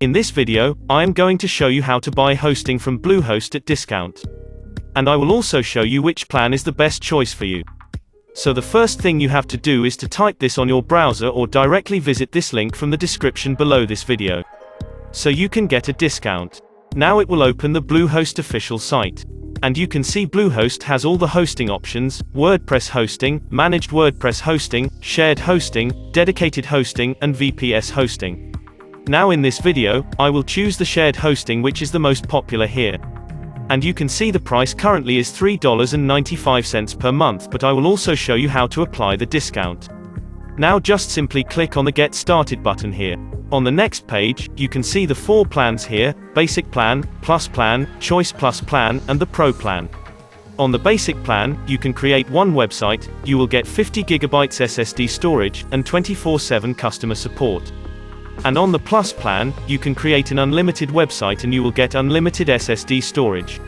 In this video, I am going to show you how to buy hosting from Bluehost at discount. And I will also show you which plan is the best choice for you. So the first thing you have to do is to type this on your browser or directly visit this link from the description below this video. So you can get a discount. Now it will open the Bluehost official site. And you can see Bluehost has all the hosting options: WordPress hosting, managed WordPress hosting, shared hosting, dedicated hosting, and VPS hosting. Now in this video, I will choose the shared hosting, which is the most popular here. And you can see the price currently is $3.95 per month, but I will also show you how to apply the discount. Now just simply click on the Get Started button here. On the next page, you can see the 4 plans here: Basic Plan, Plus Plan, Choice Plus Plan, and the Pro Plan. On the Basic Plan, you can create one website, you will get 50 GB SSD storage, and 24/7 customer support. And on the Plus Plan, you can create an unlimited website and you will get unlimited SSD storage.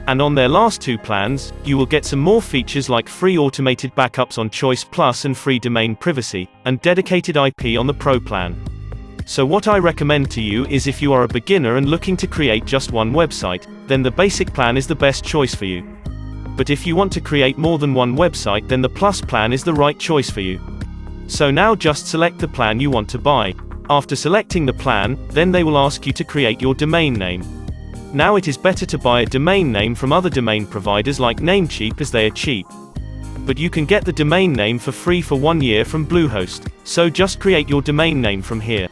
And on their last 2 plans, you will get some more features like free automated backups on Choice Plus and free domain privacy, and dedicated IP on the Pro Plan. So what I recommend to you is, if you are a beginner and looking to create just one website, then the Basic Plan is the best choice for you. But if you want to create more than one website, then the Plus Plan is the right choice for you. So now just select the plan you want to buy. After selecting the plan, then they will ask you to create your domain name. Now it is better to buy a domain name from other domain providers like Namecheap, as they are cheap. But you can get the domain name for free for 1 year from Bluehost, so just create your domain name from here.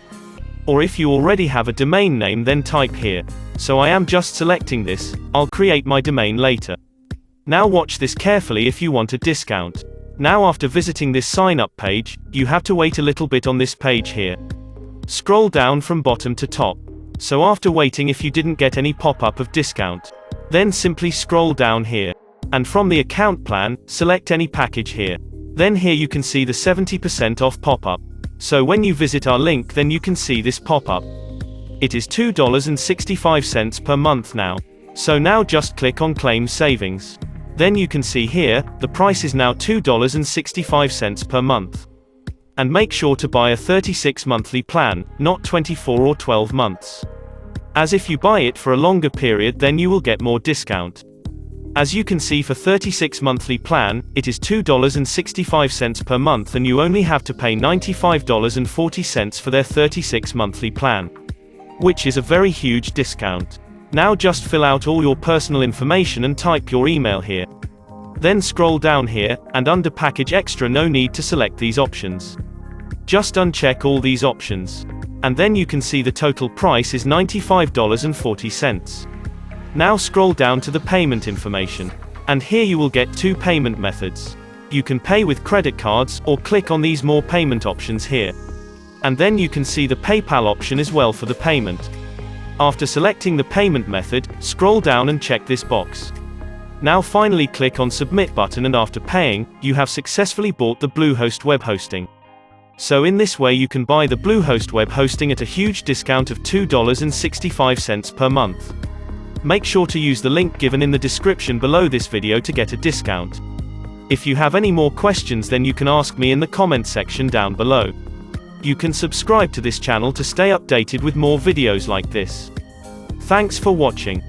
Or if you already have a domain name, then type here. So I am just selecting this, I'll create my domain later. Now watch this carefully if you want a discount. Now after visiting this sign up page, you have to wait a little bit on this page here. Scroll down from bottom to top. So after waiting, if you didn't get any pop-up of discount, then simply scroll down here. And from the account plan, select any package here. Then here you can see the 70% off pop-up. So when you visit our link, then you can see this pop-up. It is $2.65 per month now. So now just click on Claim Savings. Then you can see here, the price is now $2.65 per month. And make sure to buy a 36 monthly plan, not 24 or 12 months. As if you buy it for a longer period, then you will get more discount. As you can see, for 36 monthly plan, it is $2.65 per month, and you only have to pay $95.40 for their 36 monthly plan. Which is a very huge discount. Now just fill out all your personal information and type your email here. Then scroll down here, and under Package Extra, no need to select these options. Just uncheck all these options. And then you can see the total price is $95.40. Now scroll down to the payment information. And here you will get 2 payment methods. You can pay with credit cards, or click on these more payment options here. And then you can see the PayPal option as well for the payment. After selecting the payment method, scroll down and check this box. Now finally click on Submit button, and after paying, you have successfully bought the Bluehost web hosting. So in this way you can buy the Bluehost web hosting at a huge discount of $2.65 per month. Make sure to use the link given in the description below this video to get a discount. If you have any more questions, then you can ask me in the comment section down below. You can subscribe to this channel to stay updated with more videos like this. Thanks for watching.